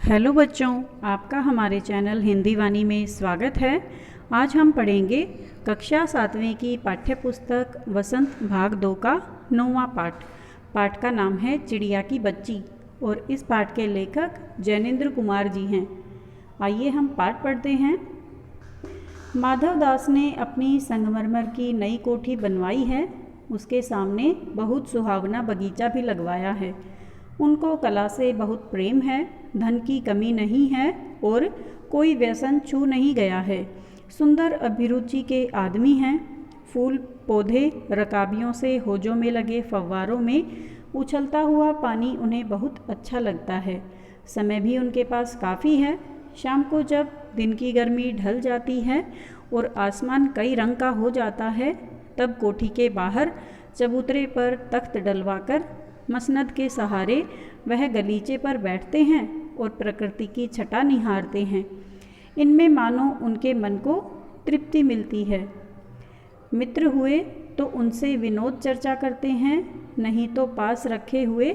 Hello बच्चों, आपका हमारे चैनल हिंदी वाणी में स्वागत है। आज हम पढ़ेंगे कक्षा 7वीं की पाठ्य पुस्तक वसंत भाग 2 का 9वां पाठ। पाठ का नाम है चिड़िया की बच्ची और इस पाठ के लेखक जैनेन्द्र कुमार जी हैं। आइए हम पाठ पढ़ते हैं। माधव दास ने अपनी संगमरमर की नई कोठी बनवाई है। उसके सामने बहुत सुहावना बगीचा भी लगवाया है। उनको कला से बहुत प्रेम है, धन की कमी नहीं है और कोई व्यसन छू नहीं गया है। सुंदर अभिरुचि के आदमी हैं। फूल पौधे रकाबियों से होजों में लगे फव्वारों में उछलता हुआ पानी उन्हें बहुत अच्छा लगता है। समय भी उनके पास काफ़ी है। शाम को जब दिन की गर्मी ढल जाती है और आसमान कई रंग का हो जाता है, तब कोठी के बाहर चबूतरे पर तख्त डलवाकर मसनद के सहारे वह गलीचे पर बैठते हैं और प्रकृति की छटा निहारते हैं। इनमें मानो उनके मन को तृप्ति मिलती है। मित्र हुए तो उनसे विनोद चर्चा करते हैं, नहीं तो पास रखे हुए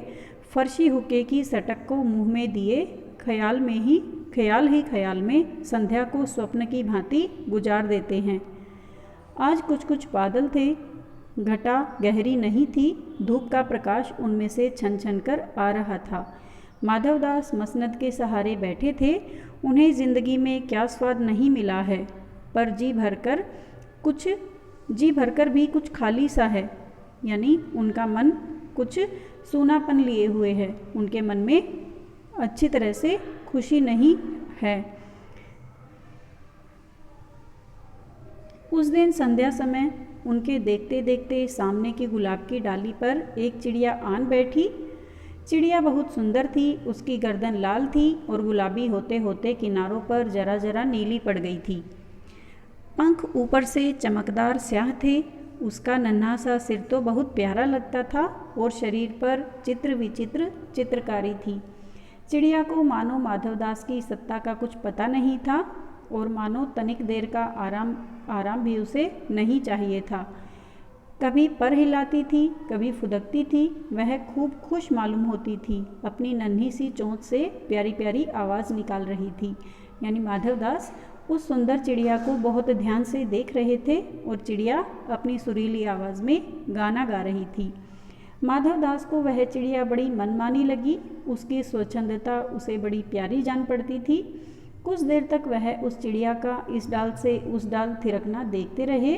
फर्शी हुक्के की सटक को मुंह में दिए ख्याल ही ख्याल में संध्या को स्वप्न की भांति गुजार देते हैं। आज कुछ बादल थे। घटा गहरी नहीं थी। धूप का प्रकाश उनमें से छन छन कर आ रहा था। माधवदास मसनद के सहारे बैठे थे। उन्हें जिंदगी में क्या स्वाद नहीं मिला है, पर जी भरकर भी कुछ खाली सा है। यानी उनका मन कुछ सूनापन लिए हुए है। उनके मन में अच्छी तरह से खुशी नहीं है। उस दिन संध्या समय उनके देखते देखते सामने की गुलाब की डाली पर एक चिड़िया आन बैठी। चिड़िया बहुत सुंदर थी। उसकी गर्दन लाल थी और गुलाबी होते होते किनारों पर जरा जरा नीली पड़ गई थी। पंख ऊपर से चमकदार स्याह थे। उसका नन्हा सा सिर तो बहुत प्यारा लगता था और शरीर पर चित्र विचित्र चित्रकारी थी। चिड़िया को मानो माधवदास की सत्ता का कुछ पता नहीं था और मानो तनिक देर का आराम भी उसे नहीं चाहिए था। कभी पर हिलाती थी, कभी फुदकती थी। वह खूब खुश मालूम होती थी। अपनी नन्ही सी चोंच से प्यारी प्यारी आवाज़ निकाल रही थी। यानी माधवदास उस सुंदर चिड़िया को बहुत ध्यान से देख रहे थे और चिड़िया अपनी सुरीली आवाज़ में गाना गा रही थी। माधवदास को वह चिड़िया बड़ी मनमानी लगी। उसकी स्वच्छंदता उसे बड़ी प्यारी जान पड़ती थी। कुछ देर तक वह उस चिड़िया का इस डाल से उस डाल थिरकना देखते रहे।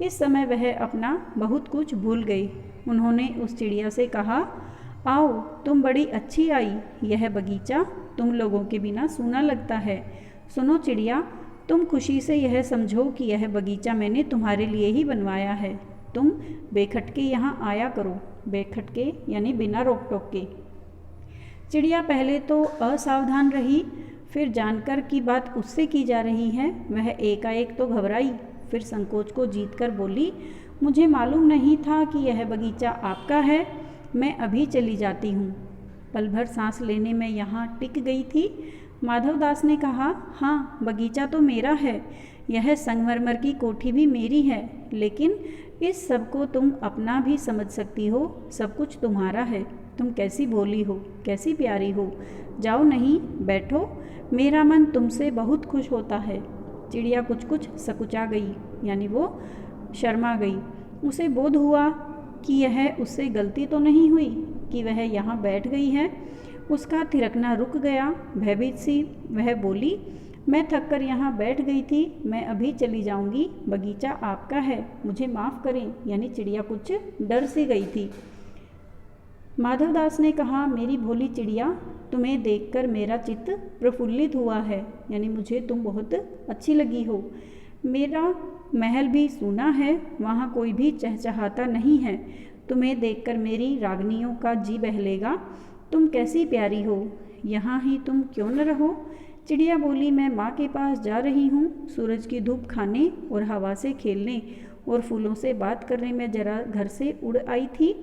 इस समय वह अपना बहुत कुछ भूल गई। उन्होंने उस चिड़िया से कहा, आओ, तुम बड़ी अच्छी आई। यह बगीचा तुम लोगों के बिना सूना लगता है। सुनो चिड़िया, तुम खुशी से यह समझो कि यह बगीचा मैंने तुम्हारे लिए ही बनवाया है। तुम बेखटके यहाँ आया करो। बेखटके यानी बिना रोक टोक के। चिड़िया पहले तो असावधान रही, फिर जानकर कि बात उससे की जा रही है वह एकाएक तो घबराई। फिर संकोच को जीतकर बोली, मुझे मालूम नहीं था कि यह बगीचा आपका है। मैं अभी चली जाती हूँ। पल भर सांस लेने में यहाँ टिक गई थी। माधवदास ने कहा, हाँ, बगीचा तो मेरा है। यह संगमरमर की कोठी भी मेरी है। लेकिन इस सब को तुम अपना भी समझ सकती हो। सब कुछ तुम्हारा है। तुम कैसी भोली हो, कैसी प्यारी हो। जाओ नहीं, बैठो। मेरा मन तुमसे बहुत खुश होता है। चिड़िया कुछ सकुचा गई, यानी वो शर्मा गई। उसे बोध हुआ कि यह उससे गलती तो नहीं हुई कि वह यहाँ बैठ गई है। उसका थिरकना रुक गया। भयभीत सी वह बोली, मैं थक कर यहाँ बैठ गई थी। मैं अभी चली जाऊँगी। बगीचा आपका है, मुझे माफ़ करें। यानी चिड़िया कुछ डर सी गई थी। माधवदास ने कहा, मेरी भोली चिड़िया, तुम्हें देखकर मेरा चित्त प्रफुल्लित हुआ है। यानी मुझे तुम बहुत अच्छी लगी हो। मेरा महल भी सूना है, वहाँ कोई भी चहचहाता नहीं है। तुम्हें देखकर मेरी रागनियों का जी बहलेगा। तुम कैसी प्यारी हो। यहाँ ही तुम क्यों न रहो। चिड़िया बोली, मैं माँ के पास जा रही हूँ। सूरज की धूप खाने और हवा से खेलने और फूलों से बात करने में जरा घर से उड़ आई थी।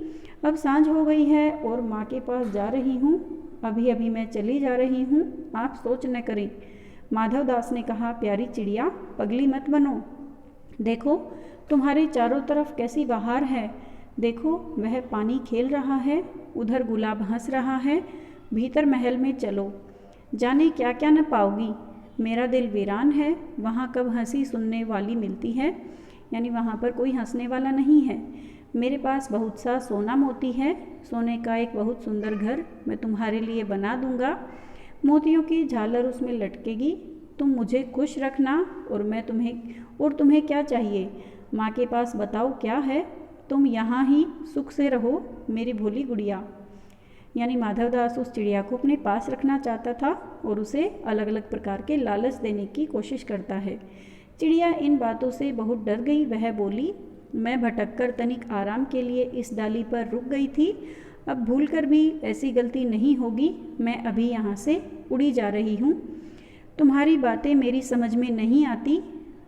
अब सांझ हो गई है और माँ के पास जा रही हूँ। अभी अभी मैं चली जा रही हूँ। आप सोच न करें। माधवदास ने कहा, प्यारी चिड़िया, पगली मत बनो। देखो तुम्हारे चारों तरफ कैसी बहार है। देखो वह पानी खेल रहा है, उधर गुलाब हंस रहा है। भीतर महल में चलो। जाने क्या क्या न पाओगी। मेरा दिल वीरान है, वहाँ कब हंसी सुनने वाली मिलती है, यानी वहाँ पर कोई हंसने वाला नहीं है। मेरे पास बहुत सा सोना मोती है, सोने का एक बहुत सुंदर घर मैं तुम्हारे लिए बना दूंगा। मोतियों की झालर उसमें लटकेगी। तुम मुझे खुश रखना और तुम्हें क्या चाहिए, माँ के पास बताओ क्या है। तुम यहाँ ही सुख से रहो मेरी भोली गुड़िया। यानी माधवदास उस चिड़िया को अपने पास रखना चाहता था और उसे अलग अलग प्रकार के लालच देने की कोशिश करता है। चिड़िया इन बातों से बहुत डर गई। वह बोली, मैं भटककर तनिक आराम के लिए इस डाली पर रुक गई थी, अब भूलकर भी ऐसी गलती नहीं होगी। मैं अभी यहाँ से उड़ी जा रही हूँ। तुम्हारी बातें मेरी समझ में नहीं आती।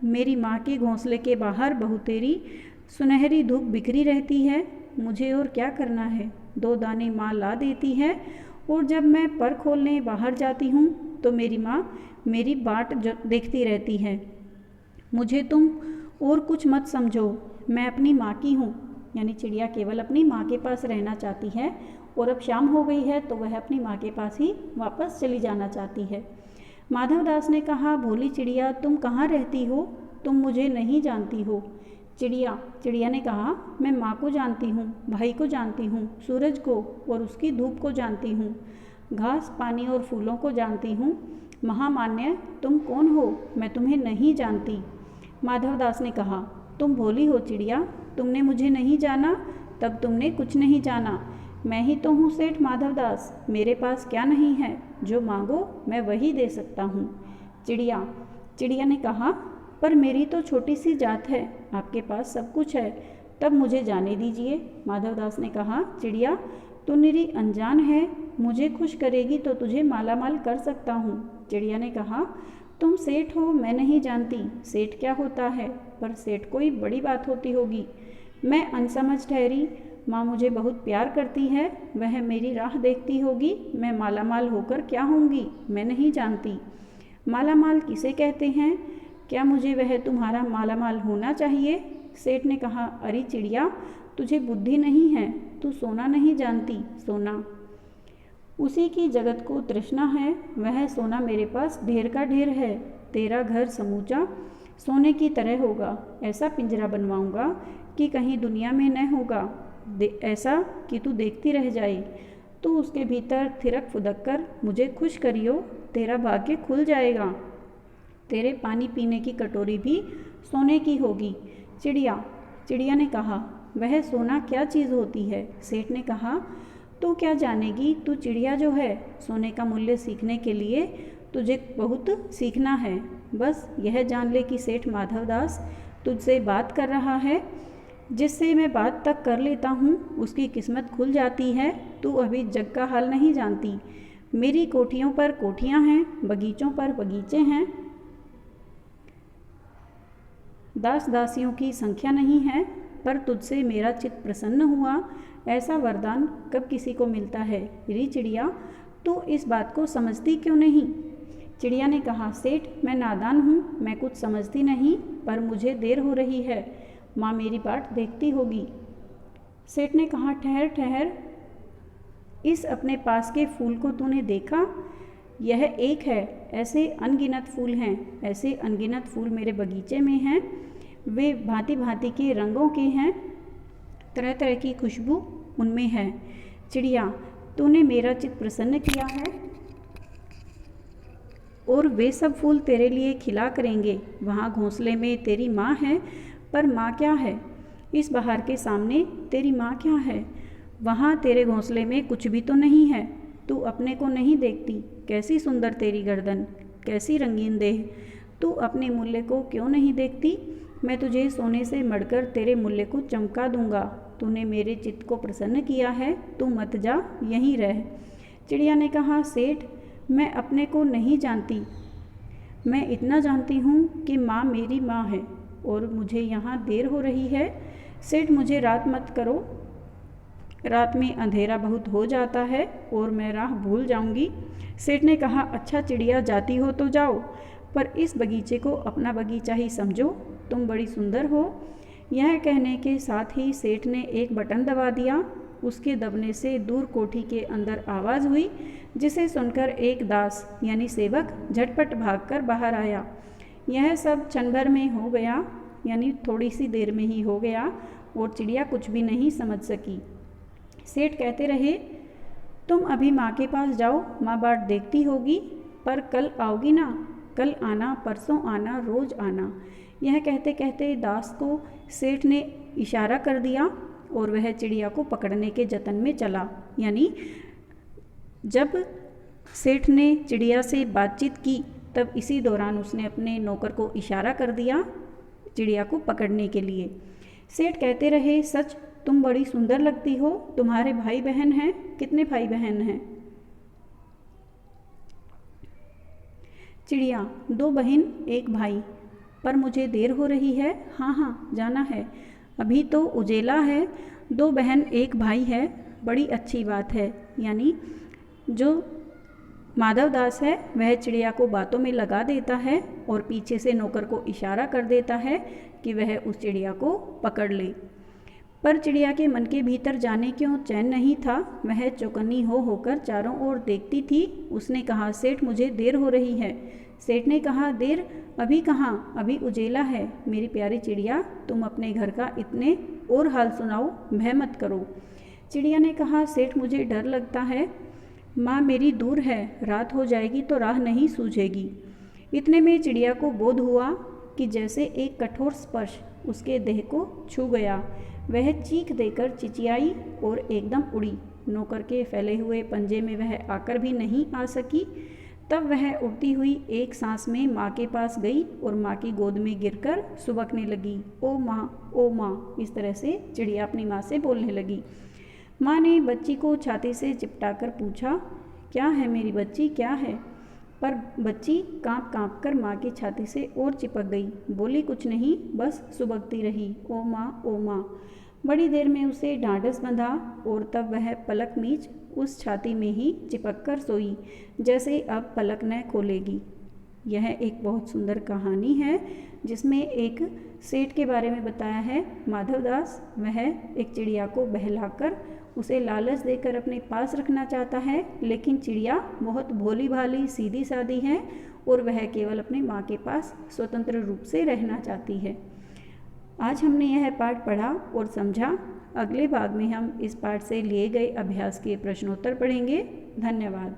मेरी माँ के घोंसले के बाहर बहुतेरी सुनहरी धूप बिखरी रहती है। मुझे और क्या करना है। 2 दाने माँ ला देती है और जब मैं पर खोलने बाहर जाती हूँ तो मेरी माँ मेरी बाट देखती रहती है। मुझे तुम और कुछ मत समझो, मैं अपनी माँ की हूँ। यानी चिड़िया केवल अपनी माँ के पास रहना चाहती है और अब शाम हो गई है तो वह अपनी माँ के पास ही वापस चली जाना चाहती है। माधवदास ने कहा, भोली चिड़िया तुम कहाँ रहती हो, तुम मुझे नहीं जानती हो। चिड़िया ने कहा, मैं माँ को जानती हूँ, भाई को जानती हूँ, सूरज को और उसकी धूप को जानती हूँ, घास पानी और फूलों को जानती हूँ। महामान्य तुम कौन हो, मैं तुम्हें नहीं जानती। माधवदास ने कहा, तुम भोली हो चिड़िया, तुमने मुझे नहीं जाना तब तुमने कुछ नहीं जाना। मैं ही तो हूँ सेठ माधवदास, मेरे पास क्या नहीं है, जो मांगो मैं वही दे सकता हूँ। चिड़िया ने कहा, पर मेरी तो छोटी सी जात है, आपके पास सब कुछ है, तब मुझे जाने दीजिए। माधवदास ने कहा, चिड़िया तू निरी अनजान है, मुझे खुश करेगी तो तुझे मालामाल कर सकता हूँ। चिड़िया ने कहा, तुम सेठ हो, मैं नहीं जानती सेठ क्या होता है, पर सेठ कोई बड़ी बात होती होगी। मैं अनसमझ ठहरी, माँ मुझे बहुत प्यार करती है, वह मेरी राह देखती होगी, मैं मालामाल होकर क्या होंगी, मैं नहीं जानती। मालामाल किसे कहते हैं, क्या मुझे वह तुम्हारा मालामाल होना चाहिए। सेठ ने कहा, अरे चिड़िया तुझे बुद्धि नहीं है, तू सोना नहीं जानती। सोना उसी की जगत को तृष्णा है, वह सोना मेरे पास ढेर का ढेर है। तेरा घर समूचा सोने की तरह होगा, ऐसा पिंजरा बनवाऊंगा कि कहीं दुनिया में न होगा, ऐसा कि तू देखती रह जाए। तू उसके भीतर थिरक फुदक कर मुझे खुश करियो, तेरा भाग्य खुल जाएगा। तेरे पानी पीने की कटोरी भी सोने की होगी। चिड़िया ने कहा, वह सोना क्या चीज़ होती है। सेठ ने कहा, तू क्या जानेगी, तू चिड़िया जो है, सोने का मूल्य सीखने के लिए तुझे बहुत सीखना है। बस यह जान ले कि सेठ माधवदास तुझसे बात कर रहा है, जिससे मैं बात तक कर लेता हूँ उसकी किस्मत खुल जाती है। तू अभी जग का हाल नहीं जानती। मेरी कोठियों पर कोठियाँ हैं, बगीचों पर बगीचे हैं, दास दासियों की संख्या नहीं है, पर तुझसे मेरा चित्त प्रसन्न हुआ। ऐसा वरदान कब किसी को मिलता है। री चिड़िया तू इस बात को समझती क्यों नहीं। चिड़िया ने कहा, सेठ मैं नादान हूँ, मैं कुछ समझती नहीं, पर मुझे देर हो रही है, माँ मेरी बाट देखती होगी। सेठ ने कहा, ठहर ठहर, इस अपने पास के फूल को तूने देखा, यह एक है, ऐसे अनगिनत फूल हैं, ऐसे अनगिनत फूल मेरे बगीचे में हैं। वे भांति भांति के रंगों के हैं, तरह तरह की खुशबू उनमें है। चिड़िया तूने मेरा चित्त प्रसन्न किया है और वे सब फूल तेरे लिए खिला करेंगे। वहाँ घोंसले में तेरी माँ है, पर माँ क्या है, इस बहार के सामने तेरी माँ क्या है। वहाँ तेरे घोंसले में कुछ भी तो नहीं है, तू अपने को नहीं देखती। कैसी सुंदर तेरी गर्दन, कैसी रंगीन देह, तू अपने मूल्य को क्यों नहीं देखती। मैं तुझे सोने से मढ़कर तेरे मूल्य को चमका दूंगा। तूने मेरे चित्त को प्रसन्न किया है, तू मत जा, यहीं रह। चिड़िया ने कहा, सेठ मैं अपने को नहीं जानती, मैं इतना जानती हूँ कि माँ मेरी माँ है और मुझे यहाँ देर हो रही है। सेठ मुझे रात मत करो, रात में अंधेरा बहुत हो जाता है और मैं राह भूल जाऊंगी। सेठ ने कहा, अच्छा चिड़िया जाती हो तो जाओ, पर इस बगीचे को अपना बगीचा ही समझो, तुम बड़ी सुंदर हो। यह कहने के साथ ही सेठ ने एक बटन दबा दिया। उसके दबने से दूर कोठी के अंदर आवाज़ हुई, जिसे सुनकर एक दास यानी सेवक झटपट भागकर बाहर आया। यह सब क्षण भर में हो गया, यानी थोड़ी सी देर में ही हो गया, और चिड़िया कुछ भी नहीं समझ सकी। सेठ कहते रहे, तुम अभी माँ के पास जाओ, माँ बाट देखती होगी, पर कल आओगी ना? कल आना, परसों आना, रोज आना। यह कहते कहते दास को सेठ ने इशारा कर दिया और वह चिड़िया को पकड़ने के जतन में चला। यानी जब सेठ ने चिड़िया से बातचीत की तब इसी दौरान उसने अपने नौकर को इशारा कर दिया चिड़िया को पकड़ने के लिए। सेठ कहते रहे, सच तुम बड़ी सुंदर लगती हो। तुम्हारे भाई बहन हैं? कितने भाई बहन हैं? चिड़िया, 2 बहन 1 भाई। पर मुझे देर हो रही है। हाँ हाँ, जाना है, अभी तो उजेला है। 2 बहन 1 भाई है, बड़ी अच्छी बात है। यानी जो माधव दास है वह चिड़िया को बातों में लगा देता है और पीछे से नौकर को इशारा कर देता है कि वह उस चिड़िया को पकड़ ले। पर चिड़िया के मन के भीतर जाने क्यों चैन नहीं था। वह चौकन्नी होकर चारों ओर देखती थी। उसने कहा, सेठ मुझे देर हो रही है। सेठ ने कहा, देर? अभी कहाँ, अभी उजेला है। मेरी प्यारी चिड़िया, तुम अपने घर का इतने और हाल सुनाओ, भय मत करो। चिड़िया ने कहा, सेठ मुझे डर लगता है, माँ मेरी दूर है, रात हो जाएगी तो राह नहीं सूझेगी। इतने में चिड़िया को बोध हुआ कि जैसे एक कठोर स्पर्श उसके देह को छू गया। वह चीख देकर चिचियाई और एकदम उड़ी। नौकर के फैले हुए पंजे में वह आकर भी नहीं आ सकी। तब वह उड़ती हुई एक सांस में माँ के पास गई और माँ की गोद में गिरकर सुबकने लगी। ओ माँ, ओ माँ, इस तरह से चिड़िया अपनी माँ से बोलने लगी। माँ ने बच्ची को छाती से चिपटाकर पूछा, क्या है मेरी बच्ची, क्या है? पर बच्ची काँप काँप कर माँ की छाती से और चिपक गई। बोली कुछ नहीं, बस सुबकती रही, ओ माँ, ओ माँ। बड़ी देर में उसे ढांढस बंधा और तब वह पलक मीच उस छाती में ही चिपक कर सोई, जैसे अब पलक न खोलेगी। यह एक बहुत सुंदर कहानी है जिसमें एक सेठ के बारे में बताया है। माधव दास वह एक चिड़िया को बहलाकर उसे लालच देकर अपने पास रखना चाहता है, लेकिन चिड़िया बहुत भोली भाली सीधी सादी है और वह केवल अपने माँ के पास स्वतंत्र रूप से रहना चाहती है। आज हमने यह पाठ पढ़ा और समझा। अगले भाग में हम इस पाठ से लिए गए अभ्यास के प्रश्नोत्तर पढ़ेंगे। धन्यवाद।